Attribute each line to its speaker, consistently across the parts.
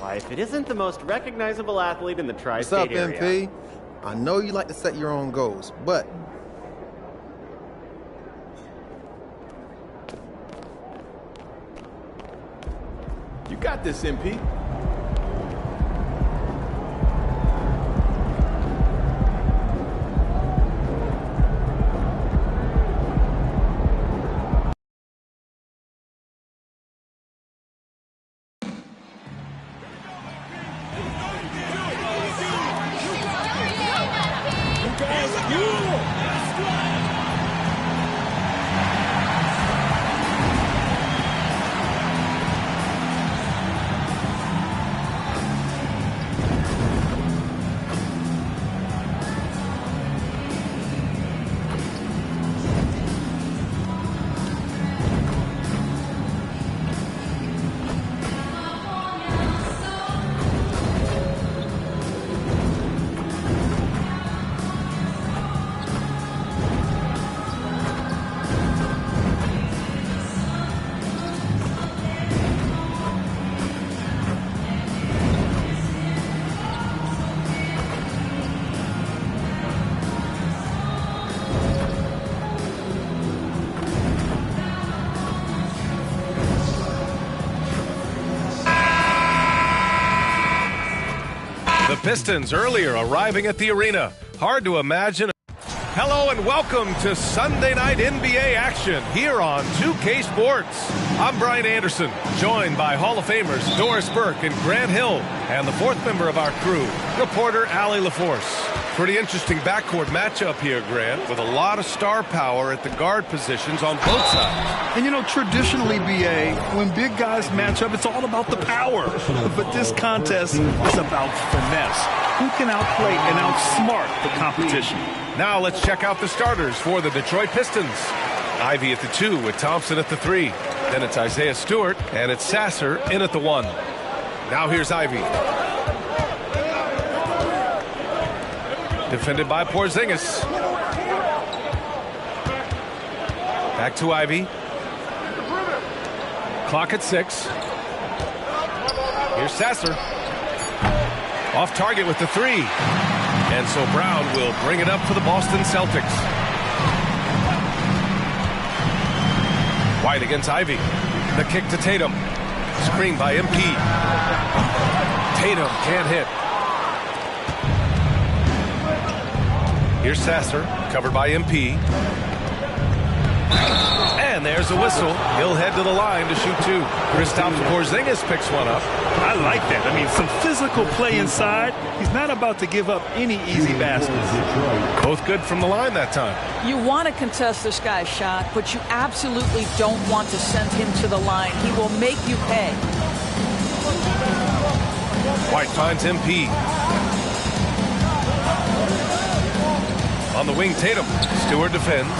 Speaker 1: life, it isn't the most recognizable athlete in the tri-state area.
Speaker 2: What's up, MP? I know you like to set your own goals, but
Speaker 3: you got this, MP.
Speaker 4: The Pistons earlier arriving at the arena. Hard to imagine. Hello and welcome to Sunday night NBA action here on 2K Sports. I'm Brian Anderson, joined by Hall of Famers Doris Burke and Grant Hill, and the fourth member of our crew, reporter Allie LaForce. Pretty interesting backcourt matchup here, Grant, with a lot of star power at the guard positions on both sides.
Speaker 5: And you know, traditionally, BA, when big guys match up, it's all about the power. But this contest is about finesse. Who can outplay and outsmart the competition?
Speaker 4: Now let's check out the starters for the Detroit Pistons. Ivy at the 2 with Thompson at the 3. Then it's Isaiah Stewart, and it's Sasser in at the 1. Now here's Ivy. Defended by Porzingis. Back to Ivy. Clock at 6. Here's Sasser. Off target with the 3. And so Brown will bring it up for the Boston Celtics. White against Ivy. The kick to Tatum. Screen by MP. Tatum can't hit. Here's Sasser, covered by MP. And there's a whistle. He'll head to the line to shoot 2. Kristaps Porzingis picks one up.
Speaker 5: I like that. I mean, some physical play inside. He's not about to give up any easy baskets.
Speaker 4: Both good from the line that time.
Speaker 6: You want to contest this guy's shot, but you absolutely don't want to send him to the line. He will make you pay.
Speaker 4: White finds MP. On the wing, Tatum. Stewart defends.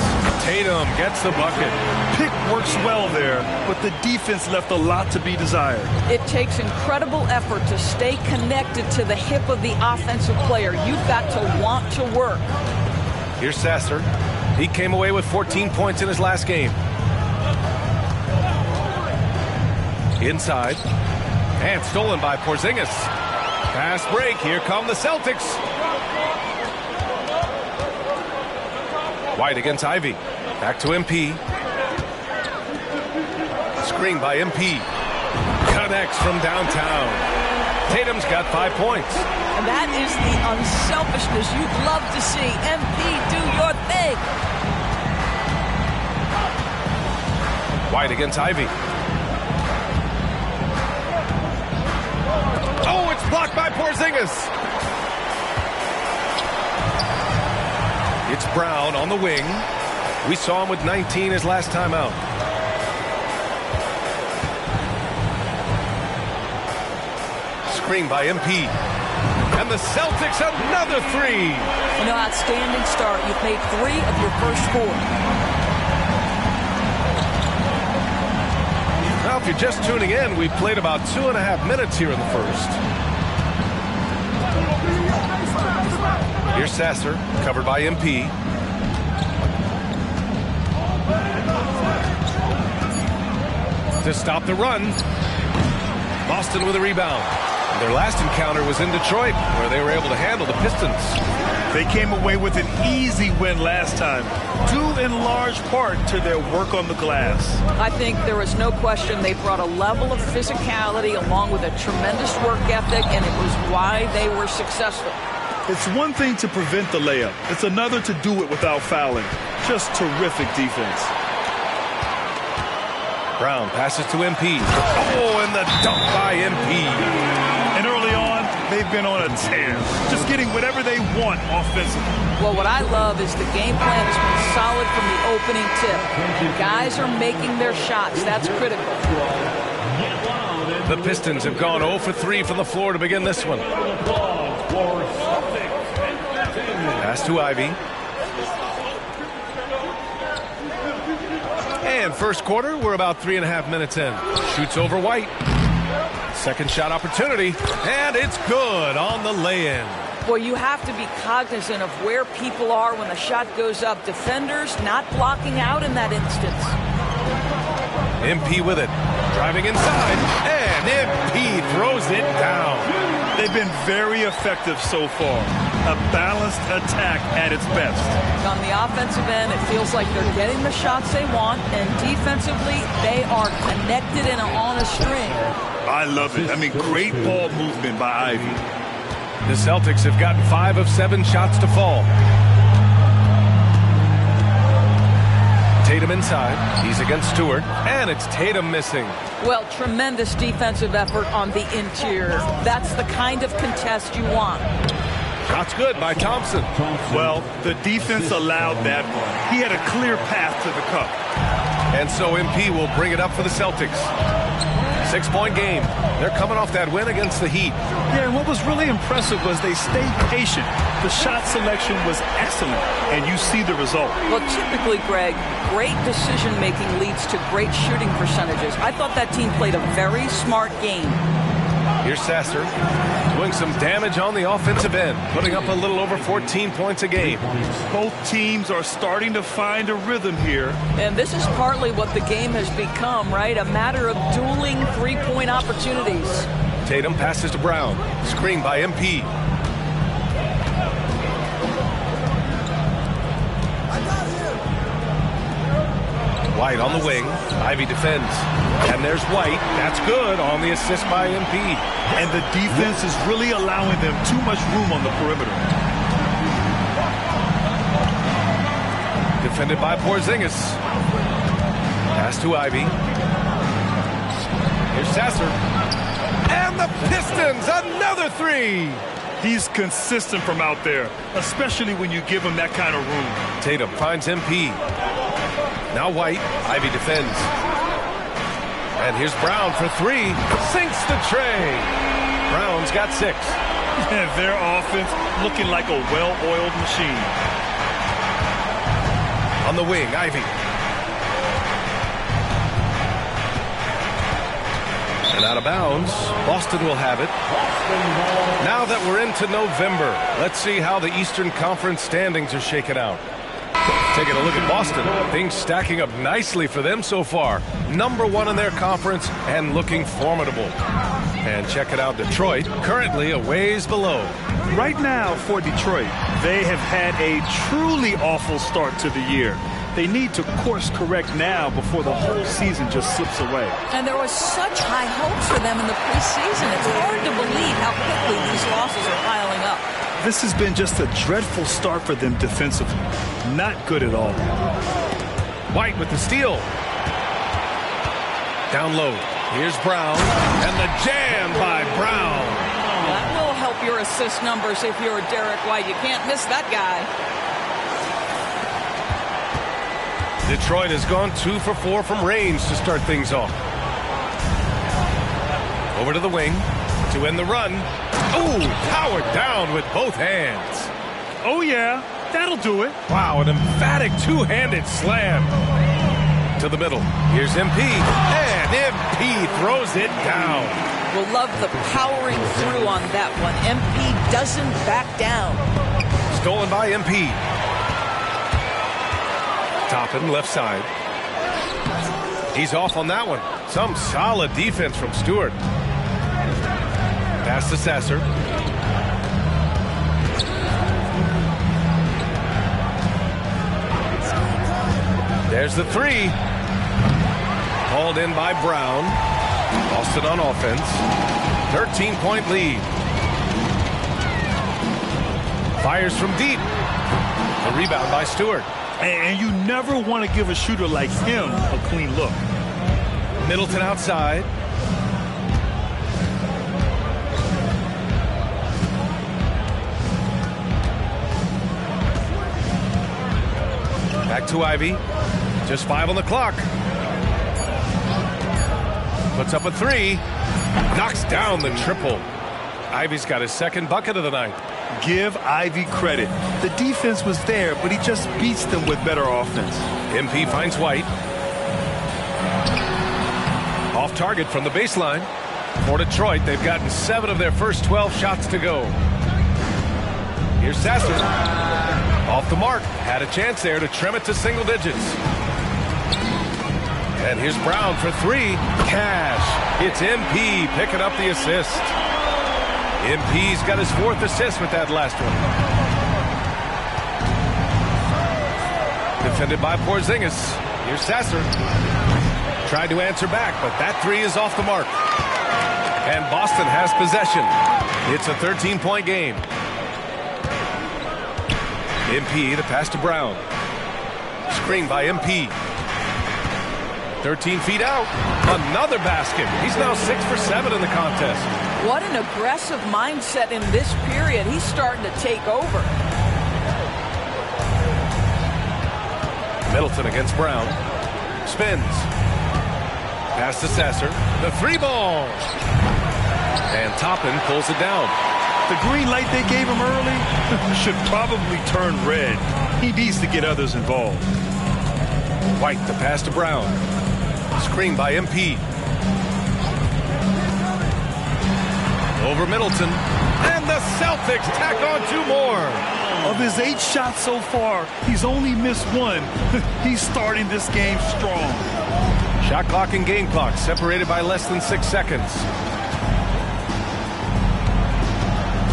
Speaker 4: Tatum gets the bucket.
Speaker 5: Pick works well there, but the defense left a lot to be desired.
Speaker 6: It takes incredible effort to stay connected to the hip of the offensive player. You've got to want to work.
Speaker 4: Here's Sasser. He came away with 14 points in his last game. Inside. And stolen by Porzingis. Pass break. Here come the Celtics. White against Ivy. Back to MP. Screen by MP. Connects from downtown. Tatum's got 5 points.
Speaker 6: And that is the unselfishness you'd love to see. MP, do your thing.
Speaker 4: White against Ivy. Oh, it's blocked by Porzingis. It's Brown on the wing. We saw him with 19 his last time out. Screen by MP. And the Celtics another 3.
Speaker 6: You know, outstanding start. You've made 3 of your first 4.
Speaker 4: Now, if you're just tuning in, we've played about 2.5 minutes here in the first. Here's Sasser, covered by MP. To stop the run. Boston with a rebound. Their last encounter was in Detroit, where they were able to handle the Pistons.
Speaker 5: They came away with an easy win last time, due in large part to their work on the glass.
Speaker 6: I think there was no question they brought a level of physicality along with a tremendous work ethic, and it was why they were successful.
Speaker 5: It's one thing to prevent the layup. It's another to do it without fouling. Just terrific defense.
Speaker 4: Brown passes to MP. Oh, and the dunk by MP.
Speaker 5: And early on, they've been on a tear, just getting whatever they want offensively.
Speaker 6: Well, what I love is the game plan has been solid from the opening tip. Guys are making their shots. That's critical.
Speaker 4: The Pistons have gone 0 for 3 from the floor to begin this one. Pass to Ivy. And first quarter, we're about 3.5 minutes in. Shoots over White. Second shot opportunity, and it's good on the lay-in.
Speaker 6: Well, you have to be cognizant of where people are when the shot goes up. Defenders not blocking out in that instance.
Speaker 4: MP with it. Driving inside, and MP throws it down.
Speaker 5: They've been very effective so far. A balanced attack at its best.
Speaker 6: On the offensive end, it feels like they're getting the shots they want, and defensively, they are connected and on a string.
Speaker 5: I love it. I mean, great ball movement by Ivy.
Speaker 4: The Celtics have gotten 5 of 7 shots to fall. Tatum inside. He's against Stewart, and it's Tatum missing.
Speaker 6: Well, tremendous defensive effort on the interior. That's the kind of contest you want.
Speaker 4: Shot's good by Thompson.
Speaker 5: Well, the defense allowed that one. He had a clear path to the cup.
Speaker 4: And so MP will bring it up for the Celtics. 6-point game. They're coming off that win against the Heat.
Speaker 5: Yeah, and what was really impressive was they stayed patient. The shot selection was excellent, and you see the result.
Speaker 6: Well, typically, Greg, great decision-making leads to great shooting percentages. I thought that team played a very smart game.
Speaker 4: Here's Sasser doing some damage on the offensive end, putting up a little over 14 points a game.
Speaker 5: Both teams are starting to find a rhythm here.
Speaker 6: And this is partly what the game has become, right? A matter of dueling three-point opportunities.
Speaker 4: Tatum passes to Brown. Screen by MP. White on the wing. Ivy defends. And there's White. That's good on the assist by MP.
Speaker 5: And the defense is really allowing them too much room on the perimeter.
Speaker 4: Defended by Porzingis. Pass to Ivy. Here's Sasser. And the Pistons, another three.
Speaker 5: He's consistent from out there, especially when you give him that kind of room.
Speaker 4: Tatum finds MP. Now White. Ivy defends. And here's Brown for three. Sinks the tray. Brown's got 6.
Speaker 5: And their offense looking like a well-oiled machine.
Speaker 4: On the wing, Ivy. And out of bounds. Boston will have it. Now that we're into November, let's see how the Eastern Conference standings are shaken out. Taking a look at Boston, things stacking up nicely for them so far. Number 1 in their conference and looking formidable. And check it out, Detroit, currently a ways below.
Speaker 5: Right now for Detroit, they have had a truly awful start to the year. They need to course correct now before the whole season just slips away.
Speaker 6: And there was such high hopes for them in the preseason. It's hard to believe how quickly these losses are piling up.
Speaker 5: This has been just a dreadful start for them defensively. Not good at all.
Speaker 4: White with the steal. Down low. Here's Brown. And the jam by Brown.
Speaker 6: That will help your assist numbers if you're Derek White. You can't miss that guy.
Speaker 4: Detroit has gone 2 for 4 from range to start things off. Over to the wing to end the run. Ooh, powered down with both hands.
Speaker 5: Oh, yeah, that'll do it.
Speaker 4: Wow, an emphatic two-handed slam. To the middle. Here's MP. And MP throws it down.
Speaker 6: We'll love the powering through on that one. MP doesn't back down.
Speaker 4: Stolen by MP. Toppin, left side. He's off on that one. Some solid defense from Stewart. Pass to Sasser. There's the three. Hauled in by Brown. Boston on offense. 13-point lead. Fires from deep. The rebound by Stewart.
Speaker 5: And you never want to give a shooter like him a clean look.
Speaker 4: Middleton outside. Back to Ivy. Just 5 on the clock. Puts up a three. Knocks down the triple. Ivy's got his second bucket of the night.
Speaker 5: Give Ivy credit. The defense was there, but he just beats them with better offense.
Speaker 4: MP finds White. Off target from the baseline. For Detroit, they've gotten 7 of their first 12 shots to go. Here's Sasser. Off the mark. Had a chance there to trim it to single digits. And here's Brown for 3. Cash. It's MP picking up the assist. MP's got his 4th assist with that last one. Defended by Porzingis. Here's Sasser. Tried to answer back, but that 3 is off the mark. And Boston has possession. It's a 13-point game. MP, the pass to Brown. Screen by MP. 13 feet out. Another basket. He's now 6 for 7 in the contest.
Speaker 6: What an aggressive mindset in this period. He's starting to take over. Middleton against Brown. Spins. Pass to Sasser. The 3-ball. And Toppin pulls it down.
Speaker 5: The green light they gave him early should probably turn red. He needs to get others involved.
Speaker 4: White, the pass to Brown. Screen by MP. Over Middleton. And the Celtics tack on 2 more.
Speaker 5: Of his 8 shots so far, he's only missed 1. He's starting this game strong.
Speaker 4: Shot clock and game clock separated by less than 6 seconds.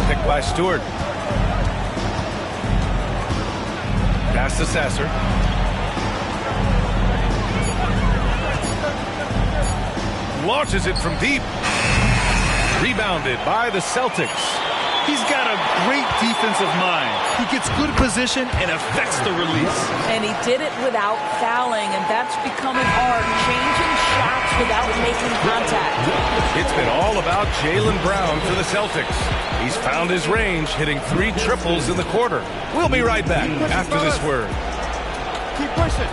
Speaker 4: Picked by Stewart. Pass to Sasser. Launches it from deep. Rebounded by the Celtics.
Speaker 5: He's got a great defensive mind. He gets good position and affects the release.
Speaker 6: And he did it without fouling, and that's becoming art. Changing shots without making contact.
Speaker 4: It's been all about Jaylen Brown for the Celtics. He's found his range, hitting 3 triples in the quarter. We'll be right back after this word.
Speaker 3: Keep pushing.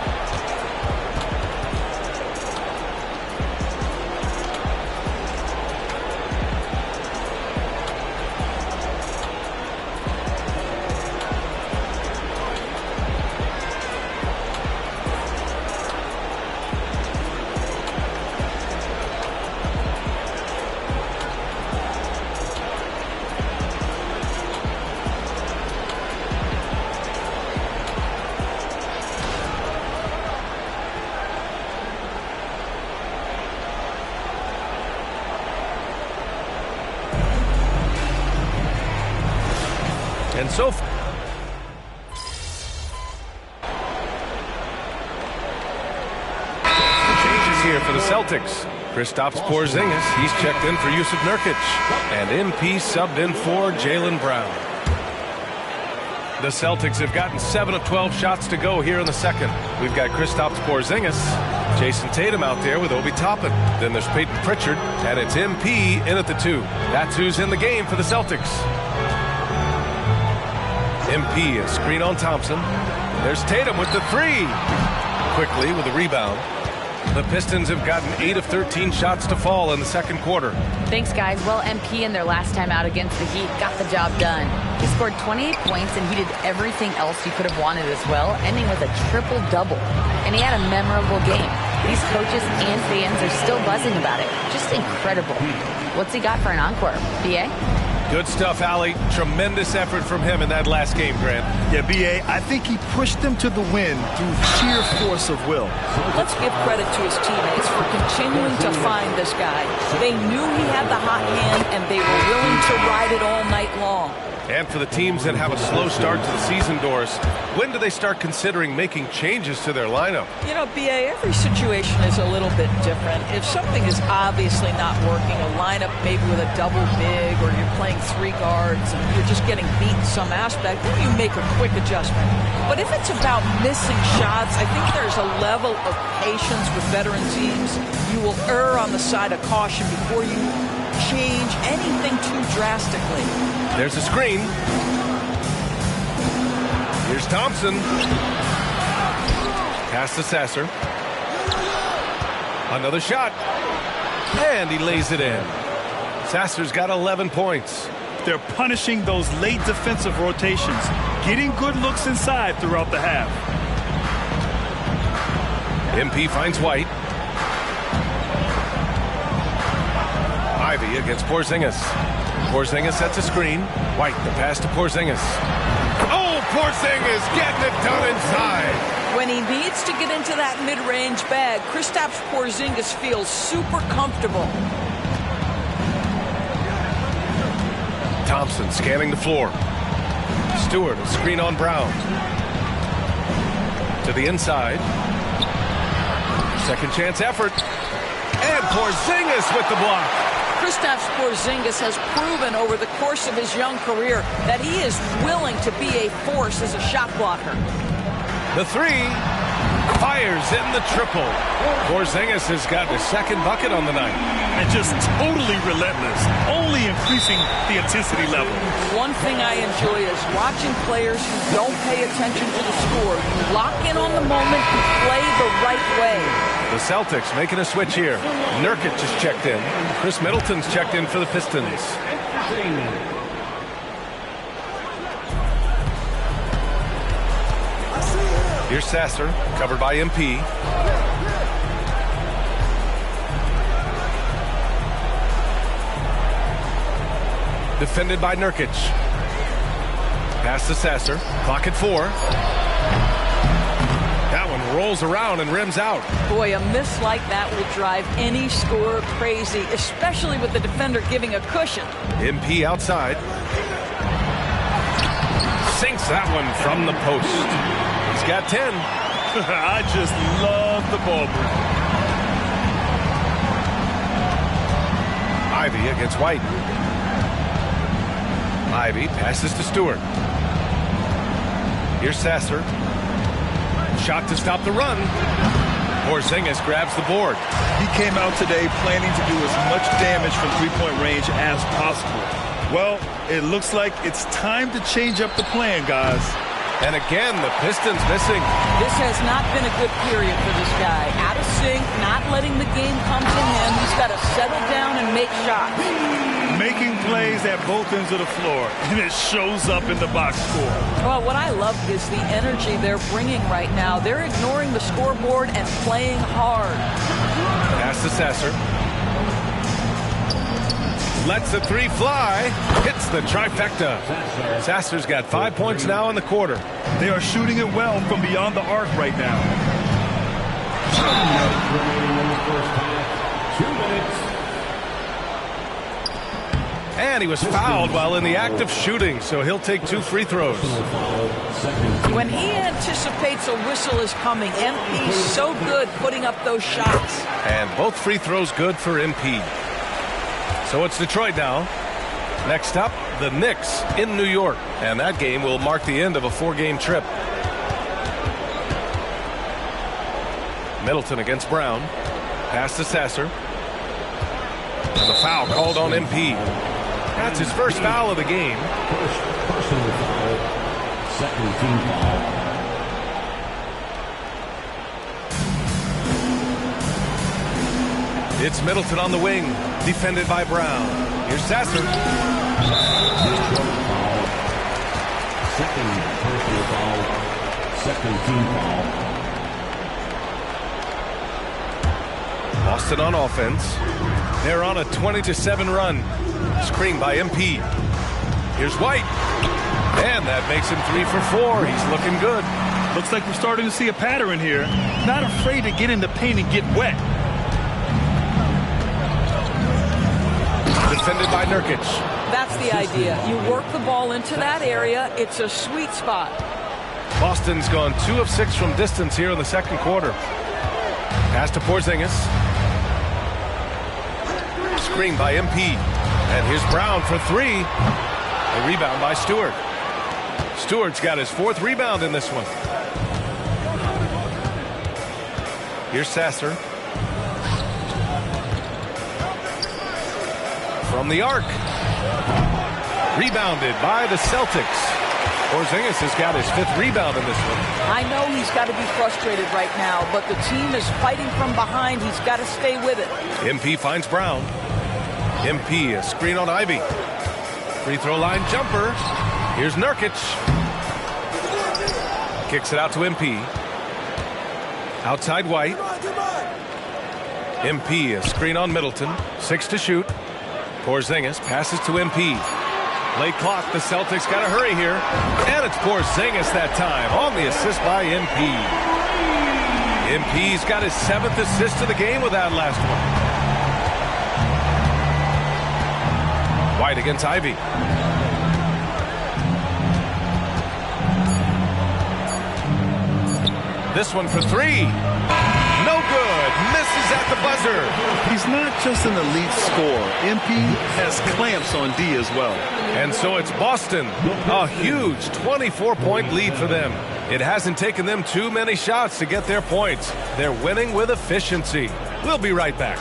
Speaker 4: And so changes here for the Celtics. Kristaps Porzingis, he's checked in for Yusuf Nurkic. And MP subbed in for Jaylen Brown. The Celtics have gotten 7 of 12 shots to go here in the second. We've got Kristaps Porzingis, Jason Tatum out there with Obi Toppin. Then there's Peyton Pritchard, and it's MP in at the 2. That's who's in the game for the Celtics. MP, a screen on Thompson. There's Tatum with the 3. Quickly with the rebound. The Pistons have gotten 8 of 13 shots to fall in the second quarter.
Speaker 7: Thanks, guys. Well, MP in their last time out against the Heat got the job done. He scored 28 points, and he did everything else you could have wanted as well, ending with a triple-double. And he had a memorable game. These coaches and fans are still buzzing about it. Just incredible. What's he got for an encore, BA?
Speaker 4: Good stuff, Allie. Tremendous effort from him in that last game, Grant.
Speaker 5: Yeah, B.A., I think he pushed them to the win through sheer force of will.
Speaker 8: Let's give credit to his teammates for continuing to find this guy. They knew he had the hot hand, and they were willing to ride it all night long.
Speaker 4: And for the teams that have a slow start to the season, Doris, when do they start considering making changes to their lineup?
Speaker 8: You know, B.A., every situation is a little bit different. If something is obviously not working, a lineup maybe with a double big, or you're playing 3 guards and you're just getting beat in some aspect, then you make a quick adjustment. But if it's about missing shots, I think there's a level of patience with veteran teams. You will err on the side of caution before you change anything too drastically.
Speaker 4: There's a screen. Here's Thompson. Pass to Sasser. Another shot. And he lays it in. Sasser's got 11 points.
Speaker 5: They're punishing those late defensive rotations, getting good looks inside throughout the half.
Speaker 4: MP finds White. Ivy against Porzingis. Porzingis sets a screen. White, the pass to Porzingis. Oh, Porzingis getting it done inside.
Speaker 8: When he needs to get into that mid-range bag, Kristaps Porzingis feels super comfortable.
Speaker 4: Thompson scanning the floor. Stewart, a screen on Brown. To the inside. Second chance effort. And Porzingis with the block.
Speaker 8: Kristaps Porzingis has proven over the course of his young career that he is willing to be a force as a shot blocker.
Speaker 4: The 3 fires in the triple. Porzingis has got his second bucket on the night.
Speaker 5: And just totally relentless, only increasing the intensity level.
Speaker 8: One thing I enjoy is watching players who don't pay attention to the score. You lock in on the moment and play the right way.
Speaker 4: The Celtics making a switch here. Nurkic just checked in. Chris Middleton's checked in for the Pistons. Here's Sasser, covered by MP. Defended by Nurkic. Pass to Sasser. Clock at 4. That one rolls around and rims out.
Speaker 8: Boy, a miss like that will drive any scorer crazy, especially with the defender giving a cushion.
Speaker 4: MP outside. Sinks that one from the post. He's got 10.
Speaker 5: I just love the ball movement.
Speaker 4: Ivy against White. Ivy passes to Stewart. Here's Sasser. Shot to stop the run. Porzingis grabs the board.
Speaker 5: He came out today planning to do as much damage from three-point range as possible. Well, it looks like it's time to change up the plan, guys.
Speaker 4: And again, the Pistons missing.
Speaker 8: This has not been a good period for this guy. Out of sync, not letting the game come to him. He's got to settle down and make shots.
Speaker 5: Making plays at both ends of the floor, and it shows up in the box score.
Speaker 8: Well, what I love is the energy they're bringing right now. They're ignoring the scoreboard and playing hard.
Speaker 4: Pass to Sasser. Lets the 3 fly. Hits the trifecta. Sasser's got 5 points now in the quarter.
Speaker 5: They are shooting it well from beyond the arc right now.
Speaker 6: 2 minutes.
Speaker 4: And he was fouled while in the act of shooting, so he'll take 2 free throws.
Speaker 8: When he anticipates a whistle is coming, MP's so good putting up those shots.
Speaker 4: And both free throws good for MP. So it's Detroit now. Next up, the Knicks in New York. And that game will mark the end of a 4-game trip. Middleton against Brown. Pass to Sasser. And the foul called on MP. That's his first foul of the game.
Speaker 6: Personal foul. Second team foul.
Speaker 4: It's Middleton on the wing, defended by Brown. Here's Sasser.
Speaker 6: Second personal foul. Second team foul.
Speaker 4: Boston on offense. They're on a 20-7 run. Screen by MP. Here's White. And that makes him 3 for 4. He's looking good.
Speaker 5: Looks like we're starting to see a pattern here. Not afraid to get in the paint and get wet.
Speaker 4: Defended by Nurkic.
Speaker 8: That's the idea. You work the ball into that area. It's a sweet spot.
Speaker 4: Boston's gone 2 of 6 from distance here in the second quarter. Pass to Porzingis. Screen by MP. And here's Brown for 3. A rebound by Stewart. Stewart's got his 4th rebound in this one. Here's Sasser. From the arc. Rebounded by the Celtics. Porzingis has got his 5th rebound in this one.
Speaker 8: I know he's got to be frustrated right now, but the team is fighting from behind. He's got to stay with it.
Speaker 4: MP finds Brown. MP, a screen on Ivy. Free throw line jumper. Here's Nurkic. Kicks it out to MP. Outside White. MP, a screen on Middleton. 6 to shoot. Porzingis passes to MP. Late clock, the Celtics got to hurry here. And it's Porzingis that time on the assist by MP. MP's got his 7th assist of the game with that last one. White against Ivy. This one for 3. No good. Misses at the buzzer.
Speaker 5: He's not just an elite scorer. MP has clamps on D as well.
Speaker 4: And so it's Boston. A huge 24-point lead for them. It hasn't taken them too many shots to get their points. They're winning with efficiency. We'll be right back.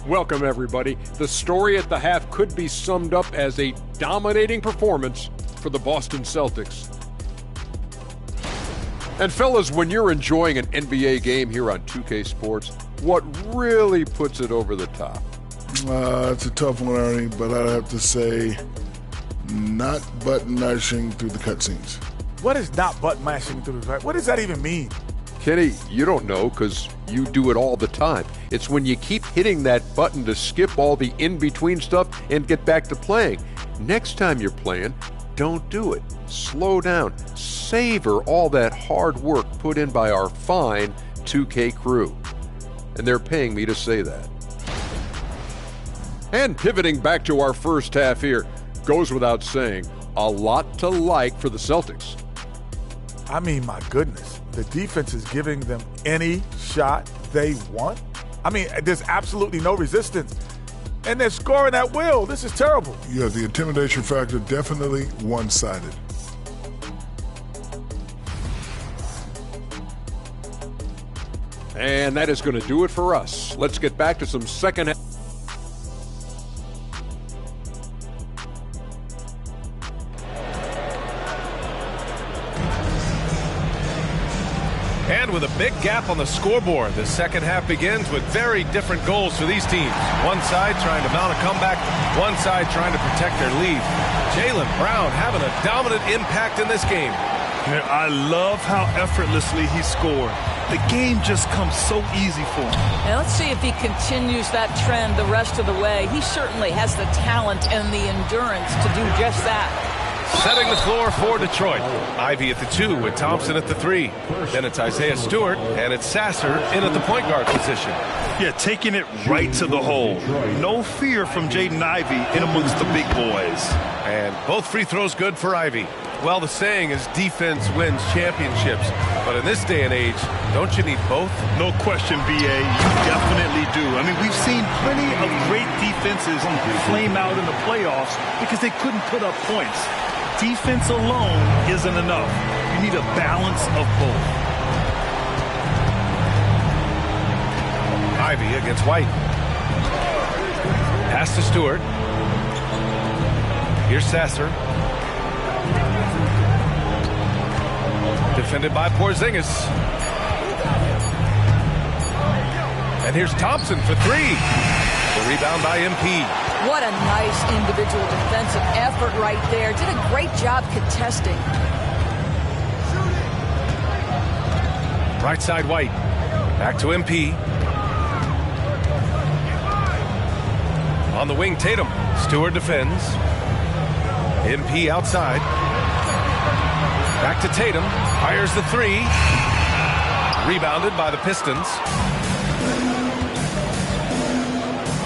Speaker 9: Welcome, everybody. The story at the half could be summed up as a dominating performance for the Boston Celtics. And fellas, when you're enjoying an NBA game here on 2K Sports, what really puts it over the top?
Speaker 10: It's a tough one, Ernie, but I'd have to say not button mashing through the cutscenes.
Speaker 3: What is not button mashing through the? What does that even mean?
Speaker 9: Kenny, you don't know because you do it all the time. It's when you keep hitting that button to skip all the in-between stuff and get back to playing. Next time you're playing, don't do it. Slow down. Savor all that hard work put in by our fine 2K crew. And they're paying me to say that. And pivoting back to our first half here, goes without saying, a lot to like for the Celtics.
Speaker 3: I mean, my goodness. The defense is giving them any shot they want. I mean, there's absolutely no resistance. And they're scoring at will. This is terrible.
Speaker 10: Yeah, the intimidation factor definitely one-sided.
Speaker 9: And that is going to do it for us. Let's get back to some second half.
Speaker 4: And with a big gap on the scoreboard, the second half begins with very different goals for these teams. One side trying to mount a comeback, one side trying to protect their lead. Jaylen Brown having a dominant impact in this game.
Speaker 5: I love how effortlessly he scored. The game just comes so easy for him.
Speaker 8: And let's see if he continues that trend the rest of the way. He certainly has the talent and the endurance to do just that.
Speaker 4: Setting the floor for Detroit. Ivy at the 2 with Thompson at the 3. Then it's Isaiah Stewart and it's Sasser in at the point guard position.
Speaker 5: Yeah, taking it right to the hole. No fear from Jaden Ivey in amongst the big boys.
Speaker 4: And both free throws good for Ivy. Well, the saying is defense wins championships. But in this day and age, don't you need both?
Speaker 5: No question, B.A. You definitely do. I mean, we've seen plenty of great defenses flame out in the playoffs because they couldn't put up points. Defense alone isn't enough. You need a balance of both.
Speaker 4: Ivy against White. Pass to Stewart. Here's Sasser. Defended by Porzingis. And here's Thompson for 3. The rebound by MP.
Speaker 8: What a nice individual defensive effort right there. Did a great job contesting.
Speaker 4: Right side, White. Back to MP. On the wing, Tatum. Stewart defends. MP outside. Back to Tatum. Fires the three. Rebounded by the Pistons.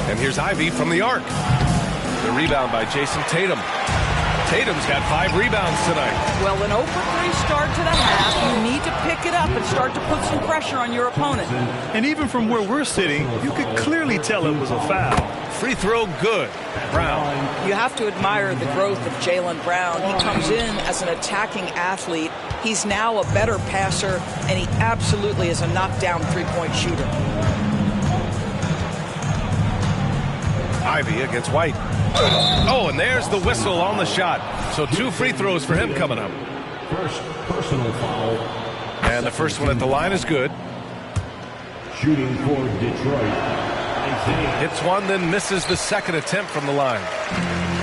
Speaker 4: And here's Ivy from the arc. The rebound by Jason Tatum. Tatum's got 5 rebounds tonight.
Speaker 8: Well, an 0-for-3 start to the half. You need to pick it up and start to put some pressure on your opponent.
Speaker 5: And even from where we're sitting, you could clearly tell it was a foul.
Speaker 4: Free throw good. Brown.
Speaker 8: You have to admire the growth of Jaylen Brown. He comes in as an attacking athlete. He's now a better passer, and he absolutely is a knockdown three-point shooter.
Speaker 4: Ivy against White. Oh, and there's the whistle on the shot. So 2 free throws for him coming up.
Speaker 11: First personal foul.
Speaker 4: And the first one at the line is good.
Speaker 11: Shooting for Detroit.
Speaker 4: Hits one, then misses the second attempt from the line.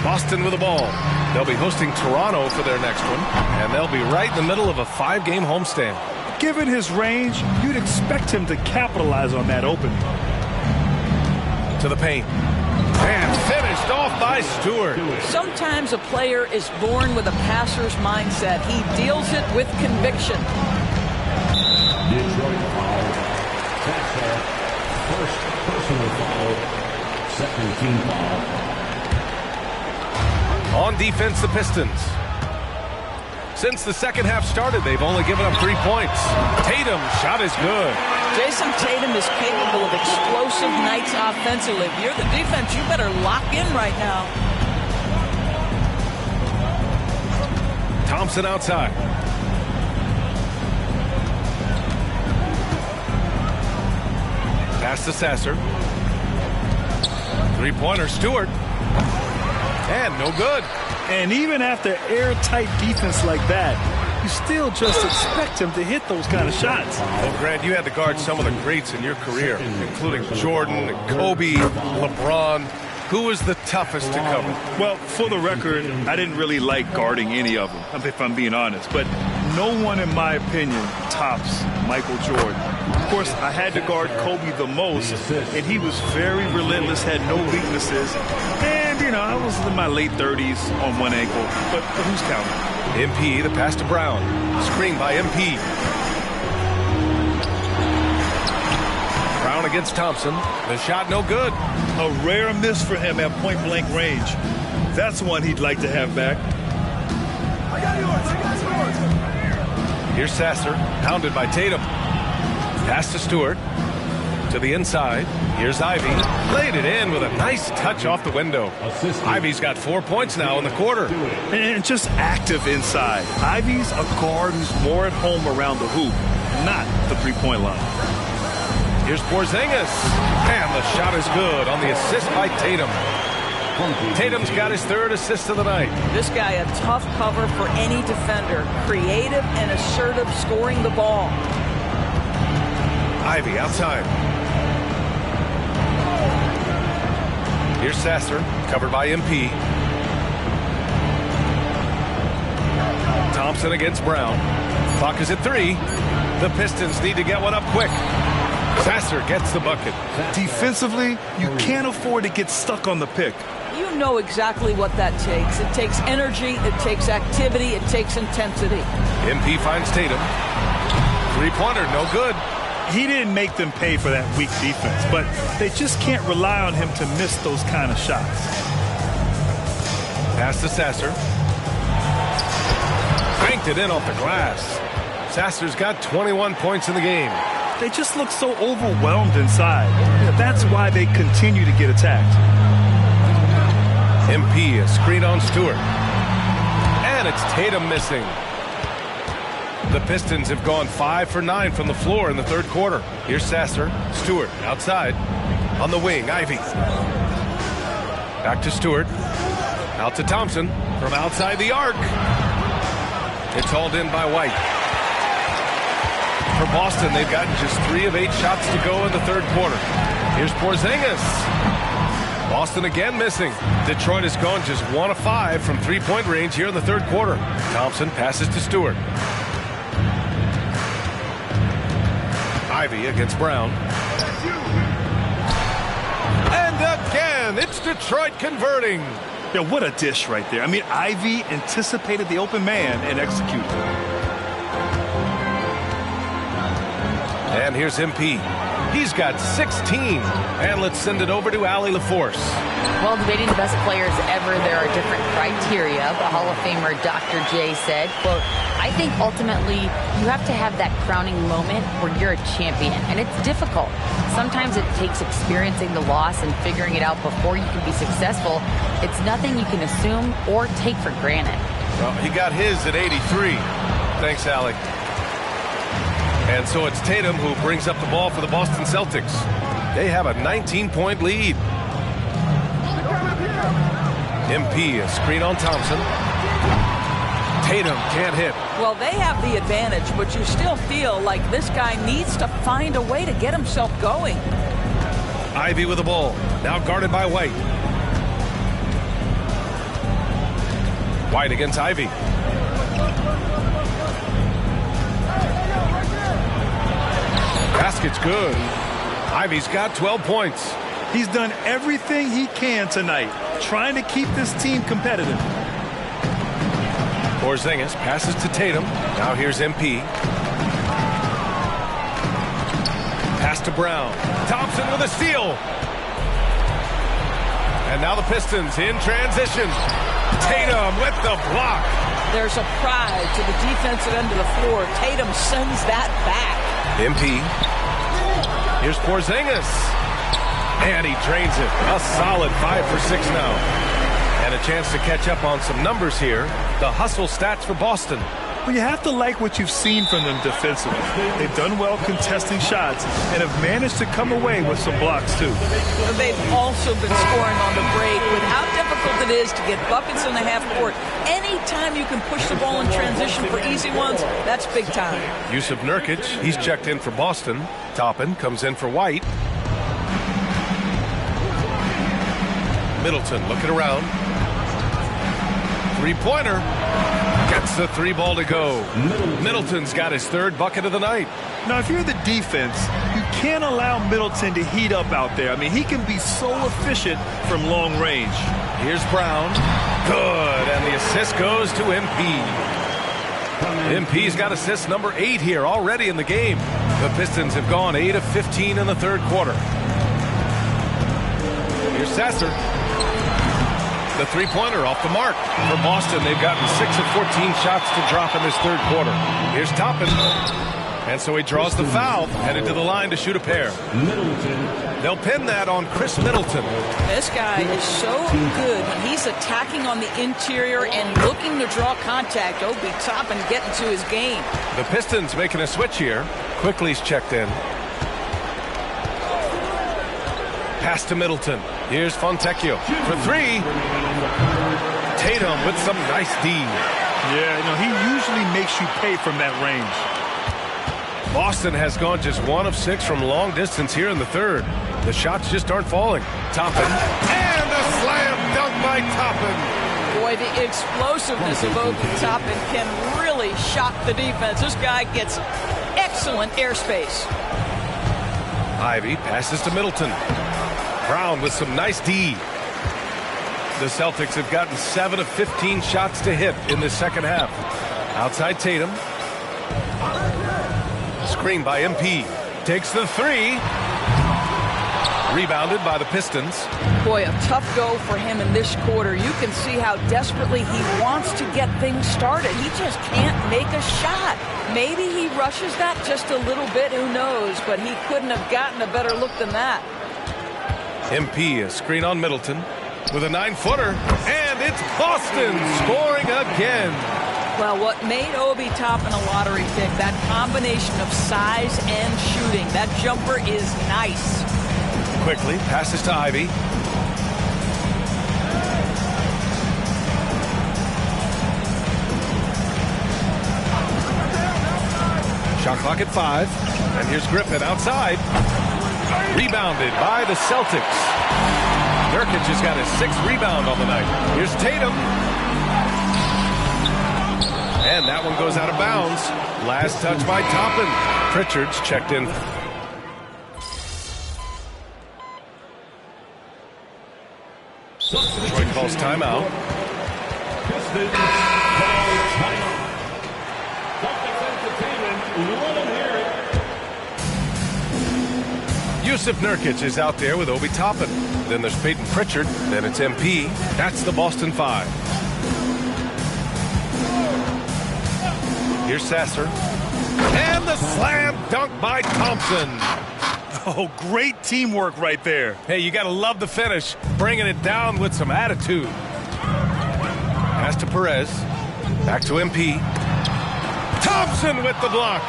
Speaker 4: Boston with the ball. They'll be hosting Toronto for their next one, and they'll be right in the middle of a 5-game homestand.
Speaker 5: Given his range, you'd expect him to capitalize on that opening.
Speaker 4: To the paint. And finished off by Stewart.
Speaker 8: Sometimes a player is born with a passer's mindset. He deals it with conviction.
Speaker 11: Detroit foul. That's our first personal foul. Second team foul.
Speaker 4: On defense, the Pistons. Since the second half started, they've only given up 3 points. Tatum's shot is good.
Speaker 8: Jason Tatum is capable of explosive nights offensively. If you're the defense, you better lock in right now.
Speaker 4: Thompson outside. Pass to Sasser. Three-pointer, Stewart. And no good.
Speaker 5: And even after airtight defense like that, you still just expect him to hit those kind of shots.
Speaker 4: Well, Grant, you had to guard some of the greats in your career, including Jordan, Kobe, LeBron. Who was the toughest to cover?
Speaker 5: Well, for the record, I didn't really like guarding any of them, if I'm being honest. But no one, in my opinion, tops Michael Jordan. Of course, I had to guard Kobe the most, and he was very relentless, had no weaknesses. And, you know, I was in my late 30s on one ankle, but who's counting?
Speaker 4: MP, the pass to Brown. Screen by MP. Brown against Thompson. The shot no good.
Speaker 5: A rare miss for him at point-blank range. That's one he'd like to have back.
Speaker 3: I got yours.
Speaker 4: Here's Sasser, pounded by Tatum. Pass to Stewart. To the inside. Here's Ivy. Played it in with a nice touch off the window. Ivy's got 4 points now in the quarter.
Speaker 5: And just active inside. Ivy's a guard who's more at home around the hoop, not the three-point line.
Speaker 4: Here's Porzingis. And the shot is good on the assist by Tatum. Tatum's got his 3rd assist of the night.
Speaker 8: This guy a tough cover for any defender. Creative and assertive scoring the ball.
Speaker 4: Ivy outside. Here's Sasser, covered by MP. Thompson against Brown. Clock is at 3. The Pistons need to get one up quick. Sasser gets the bucket.
Speaker 5: Defensively, you can't afford to get stuck on the pick.
Speaker 8: You know exactly what that takes. It takes energy, it takes activity, it takes intensity.
Speaker 4: MP finds Tatum. Three-pointer, no good.
Speaker 5: He didn't make them pay for that weak defense, but they just can't rely on him to miss those kind of shots.
Speaker 4: Pass to Sasser. Cranked it in off the glass. Sasser's got 21 points in the game.
Speaker 5: They just look so overwhelmed inside. That's why they continue to get attacked.
Speaker 4: MP, a screen on Stewart. And it's Tatum missing. The Pistons have gone 5 for 9 from the floor in the 3rd quarter. Here's Sasser. Stewart outside. On the wing, Ivy. Back to Stewart. Out to Thompson from outside the arc. It's hauled in by White. For Boston, they've gotten just 3 of 8 shots to go in the 3rd quarter. Here's Porzingis. Boston again missing. Detroit has gone just 1 of 5 from three-point range here in the third quarter. Thompson passes to Stewart. Ivy against Brown. And again, it's Detroit converting.
Speaker 5: Yeah, what a dish right there. I mean, Ivy anticipated the open man and executed.
Speaker 4: And here's MP. He's got 16. And let's send it over to Allie LaForce.
Speaker 7: Well, debating the best players ever, there are different criteria. The Hall of Famer Dr. J said, quote, I think ultimately you have to have that crowning moment where you're a champion. And it's difficult. Sometimes it takes experiencing the loss and figuring it out before you can be successful. It's nothing you can assume or take for granted.
Speaker 4: Well, he got his at 83. Thanks, Allie. And so it's Tatum who brings up the ball for the Boston Celtics. They have a 19-point lead. MP, a screen on Thompson. Tatum can't hit.
Speaker 8: Well, they have the advantage, but you still feel like this guy needs to find a way to get himself going.
Speaker 4: Ivy with the ball. Now guarded by White. White against Ivy. Basket's good. Ivy's got 12 points.
Speaker 5: He's done everything he can tonight, trying to keep this team competitive.
Speaker 4: Porzingis passes to Tatum. Now here's MP. Pass to Brown. Thompson with a steal. And now the Pistons in transition. Tatum with the block.
Speaker 8: There's a pride to the defensive end of the floor. Tatum sends that back.
Speaker 4: MP. Here's Porzingis. And he drains it. A solid 5 for 6 now. And a chance to catch up on some numbers here. The hustle stats for Boston.
Speaker 5: Well, you have to like what you've seen from them defensively. They've done well contesting shots and have managed to come away with some blocks, too.
Speaker 8: They've also been scoring on the break with how difficult it is to get buckets in the half court. Anytime you can push the ball in transition for easy ones, that's big time.
Speaker 4: Yusuf Nurkic, he's checked in for Boston. Toppin comes in for White. Middleton looking around. Three-pointer. Gets the three ball to go. Middleton's got his third bucket of the night.
Speaker 5: Now, if you're the defense, you can't allow Middleton to heat up out there. I mean, he can be so efficient from long range.
Speaker 4: Here's Brown. Good. And the assist goes to MP. MP's got assist number 8 here already in the game. The Pistons have gone 8 of 15 in the third quarter. Here's Sasser. The three-pointer off the mark. For Boston, they've gotten 6 of 14 shots to drop in this third quarter. Here's Toppin. And so he draws the foul, headed to the line to shoot a pair. They'll pin that on Chris Middleton.
Speaker 8: This guy is so good. He's attacking on the interior and looking to draw contact. Obi Toppin getting to his game.
Speaker 4: The Pistons making a switch here. Quickly's checked in. Pass to Middleton. Here's Fontecchio for 3. Tatum with some nice D.
Speaker 5: Yeah, he usually makes you pay from that range.
Speaker 4: Boston has gone just 1 of 6 from long distance here in the third. The shots just aren't falling. Toppin. And a slam dunk by Toppin.
Speaker 8: Boy, the explosiveness of Obi Toppin can really shock the defense. This guy gets excellent airspace.
Speaker 4: Ivy passes to Middleton. Brown with some nice D. The Celtics have gotten 7 of 15 shots to hit in the second half. Outside Tatum. Screen by MP. Takes the 3. Rebounded by the Pistons.
Speaker 8: Boy, a tough go for him in this quarter. You can see how desperately he wants to get things started. He just can't make a shot. Maybe he rushes that just a little bit, who knows, but he couldn't have gotten a better look than that.
Speaker 4: MP, a screen on Middleton with a 9-footer, and it's Boston scoring again.
Speaker 8: Well, what made Obi Toppin a lottery pick, that combination of size and shooting. That jumper is nice.
Speaker 4: Quickly passes to Ivy. Shot clock at 5, and here's Griffin outside. Rebounded by the Celtics. Nurkic has got his 6th rebound on the night. Here's Tatum. And that one goes out of bounds. Last touch by Toppin. Pritchard's checked in. Detroit calls timeout. Yusuf Nurkic is out there with Obi Toppin. Then there's Peyton Pritchard. Then it's MP. That's the Boston 5. Here's Sasser. And the slam dunk by Thompson.
Speaker 5: Oh, great teamwork right there.
Speaker 4: Hey, you got to love the finish. Bringing it down with some attitude. Pass to Perez. Back to MP. Thompson with the block.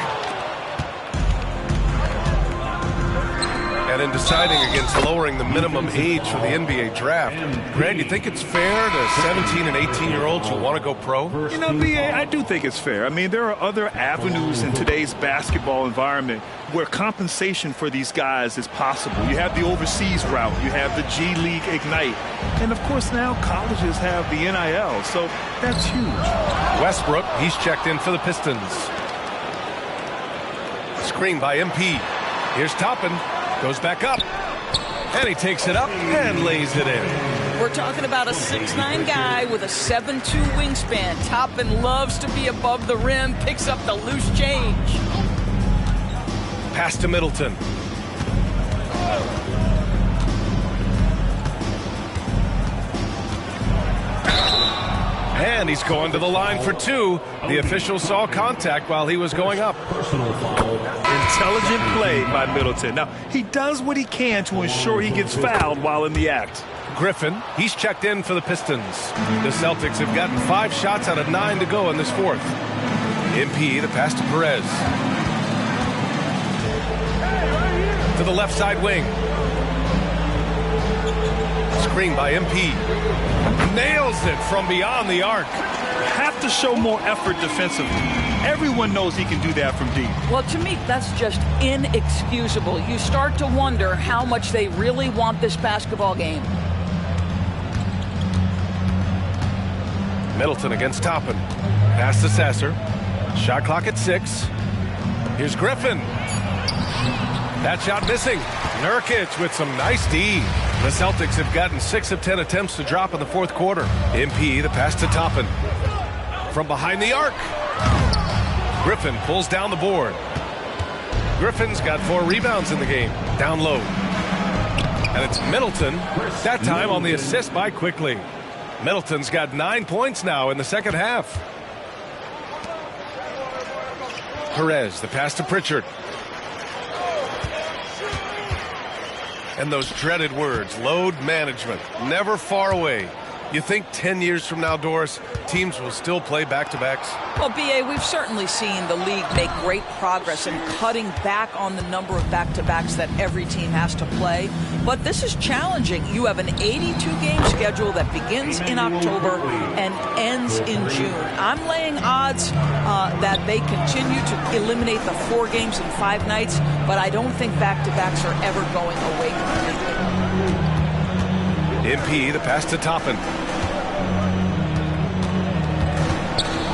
Speaker 4: And in deciding against lowering the minimum age for the NBA draft, Greg, you think it's fair to 17 and 18-year-olds who want to go pro?
Speaker 5: You know, BA, I do think it's fair. I mean, there are other avenues in today's basketball environment where compensation for these guys is possible. You have the overseas route. You have the G League Ignite. And, of course, now colleges have the NIL. So that's huge.
Speaker 4: Westbrook, he's checked in for the Pistons. Screen by MP. Here's Toppin. Goes back up. And he takes it up and lays it in.
Speaker 8: We're talking about a 6'9" guy with a 7'2" wingspan. Toppin loves to be above the rim, picks up the loose change.
Speaker 4: Pass to Middleton. And he's going to the line for 2. The official saw contact while he was going up.
Speaker 5: Intelligent play by Middleton. Now, he does what he can to ensure he gets fouled while in the act.
Speaker 4: Griffin, he's checked in for the Pistons. The Celtics have gotten 5 shots out of 9 to go in this 4th. MP, the pass to Perez. To the left side wing. Screen by MP. Nails it from beyond the arc.
Speaker 5: Have to show more effort defensively. Everyone knows he can do that from deep.
Speaker 8: Well, to me, that's just inexcusable. You start to wonder how much they really want this basketball game.
Speaker 4: Middleton against Toppin. Pass to Sasser. Shot clock at 6. Here's Griffin. That shot missing. Nurkic with some nice D. The Celtics have gotten 6 of 10 attempts to drop in the 4th quarter. MP, the pass to Toppin. From behind the arc. Griffin pulls down the board. Griffin's got 4 rebounds in the game. Down low. And it's Middleton, that time on the assist by Quickly. Middleton's got 9 points now in the 2nd half. Perez, the pass to Pritchard. And those dreaded words, load management, never far away. You think 10 years from now, Doris, teams will still play back-to-backs?
Speaker 8: Well, B.A., we've certainly seen the league make great progress in cutting back on the number of back-to-backs that every team has to play. But this is challenging. You have an 82-game schedule that begins in October and ends in June. I'm laying odds that they continue to eliminate the 4 games in 5 nights, but I don't think back-to-backs are ever going away completely.
Speaker 4: MP, the pass to Toppin.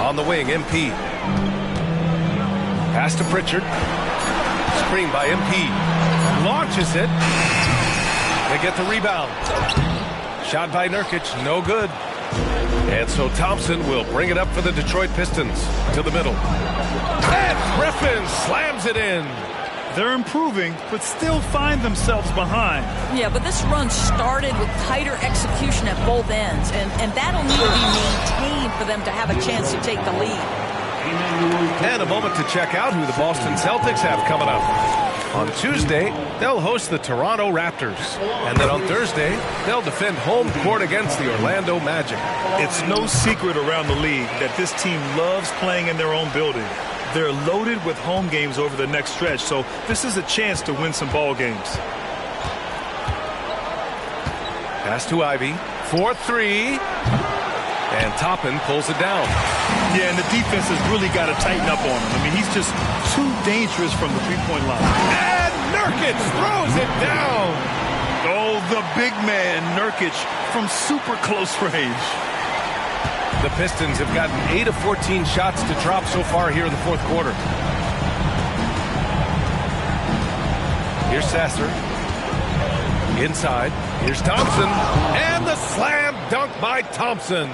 Speaker 4: On the wing, MP. Pass to Pritchard. Screen by MP. Launches it. They get the rebound. Shot by Nurkic, no good. And so Thompson will bring it up for the Detroit Pistons to the middle. And Griffin slams it in.
Speaker 5: They're improving, but still find themselves behind.
Speaker 8: Yeah, but this run started with tighter execution at both ends, and that'll need to be maintained for them to have a chance to take the lead.
Speaker 4: And a moment to check out who the Boston Celtics have coming up. On Tuesday, they'll host the Toronto Raptors. And then on Thursday, they'll defend home court against the Orlando Magic.
Speaker 5: It's no secret around the league that this team loves playing in their own building. They're loaded with home games over the next stretch, so this is a chance to win some ball games.
Speaker 4: Pass to Ivy for 3. And Toppin pulls it down.
Speaker 5: Yeah, and the defense has really got to tighten up on him. I mean, he's just too dangerous from the three-point line.
Speaker 4: And Nurkic throws it down.
Speaker 5: Oh, the big man, Nurkic, from super close range.
Speaker 4: The Pistons have gotten 8 of 14 shots to drop so far here in the fourth quarter. Here's Sasser. Inside. Here's Thompson. And the slam dunk by Thompson.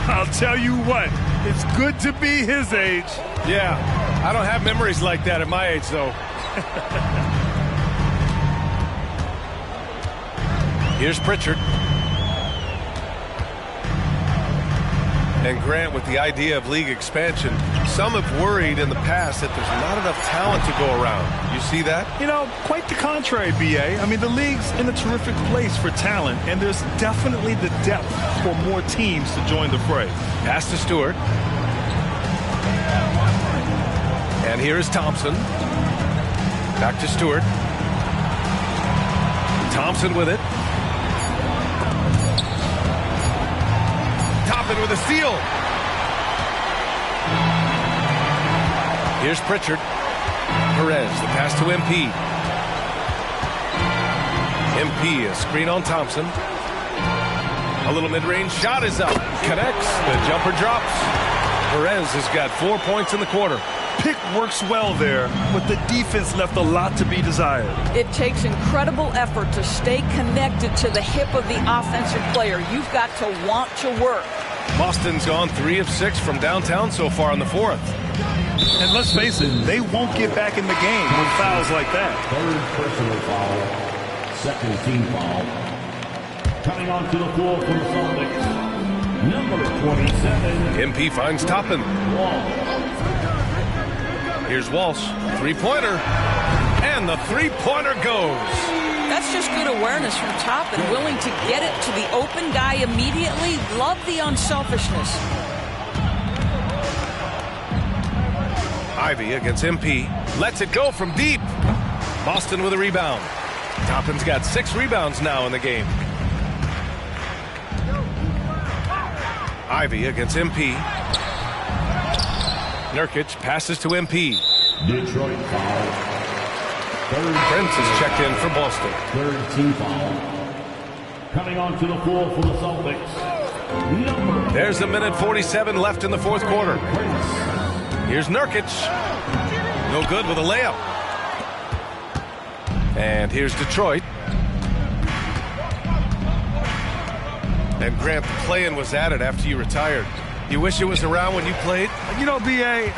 Speaker 5: I'll tell you what, it's good to be his age.
Speaker 4: Yeah, I don't have memories like that at my age, though. Here's Pritchard. And Grant, with the idea of league expansion, some have worried in the past that there's not enough talent to go around. You see that?
Speaker 5: You know, quite the contrary, B.A. I mean, the league's in a terrific place for talent, and there's definitely the depth for more teams to join the fray.
Speaker 4: Pass to Stewart. And here is Thompson. Back to Stewart. Thompson with it. Toppin with a steal. Here's Pritchard. Perez, the pass to MP. MP, a screen on Thompson. A little mid-range shot is up. Connects. The jumper drops. Perez has got 4 points in the quarter.
Speaker 5: Pick works well there, but the defense left a lot to be desired.
Speaker 8: It takes incredible effort to stay connected to the hip of the offensive player. You've got to want to work.
Speaker 4: Boston's gone 3 of 6 from downtown so far in the fourth.
Speaker 5: And let's face it, they won't get back in the game with fouls like that.
Speaker 11: Third personal foul, second team foul. Coming onto the floor for the Celtics, number 27.
Speaker 4: MP finds Toppin. Here's Walsh, three-pointer, and the three-pointer goes.
Speaker 8: That's just good awareness from Toppin, willing to get it to the open guy immediately. Love the unselfishness.
Speaker 4: Ivy against MP, lets it go from deep. Boston with a rebound. Toppin's got 6 rebounds now in the game. Ivy against MP. Nurkic passes to MP.
Speaker 11: Detroit foul.
Speaker 4: Prince is checked in for Boston.
Speaker 11: Third team foul. Coming onto the floor for the Celtics.
Speaker 4: There's a minute 47 left in the fourth quarter. Here's Nurkic. No good with a layup. And here's Detroit. And Grant, the play-in was added after you retired. You wish it was around when you played?
Speaker 5: You know, B.A.,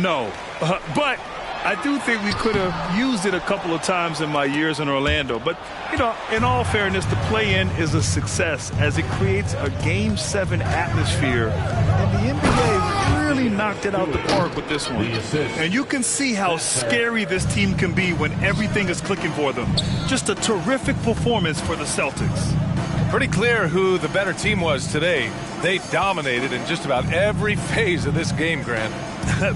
Speaker 5: no. But I do think we could have used it a couple of times in my years in Orlando. But, you know, in all fairness, the play-in is a success as it creates a Game 7 atmosphere. And the NBA really knocked it out the park with this one. And you can see how scary this team can be when everything is clicking for them. Just a terrific performance for the Celtics.
Speaker 4: Pretty clear who the better team was today. They dominated in just about every phase of this game, Grant.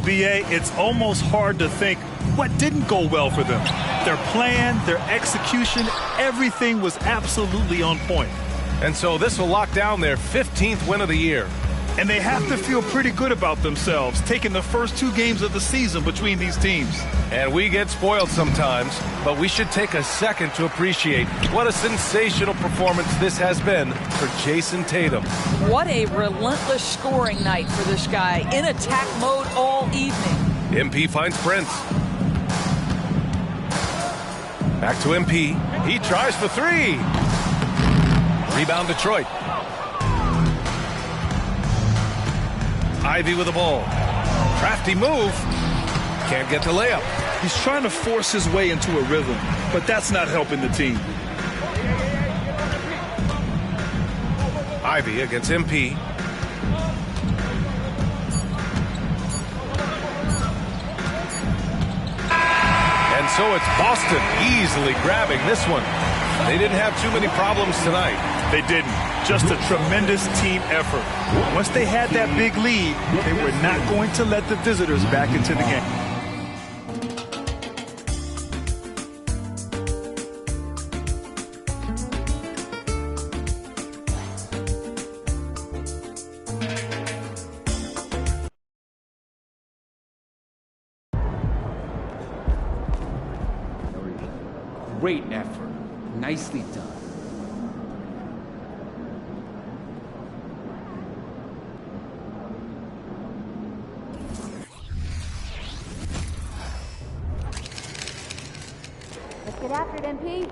Speaker 5: B.A., it's almost hard to think what didn't go well for them. Their plan, their execution, everything was absolutely on point.
Speaker 4: And so this will lock down their 15th win of the year.
Speaker 5: And they have to feel pretty good about themselves, taking the first 2 games of the season between these teams.
Speaker 4: And we get spoiled sometimes, but we should take a second to appreciate what a sensational performance this has been for Jason Tatum.
Speaker 8: What a relentless scoring night for this guy, in attack mode all evening.
Speaker 4: MP finds Prince. Back to MP. He tries for 3. Rebound Detroit. Ivy with the ball. Crafty move. Can't get the layup.
Speaker 5: He's trying to force his way into a rhythm, but that's not helping the team.
Speaker 4: Ivy against MP. And so it's Boston easily grabbing this one. They didn't have too many problems tonight.
Speaker 5: They didn't. Just a tremendous team effort. Once they had that big lead, they were not going to let the visitors back into the game.
Speaker 12: Great effort. Nicely done. Let's get after it, MP.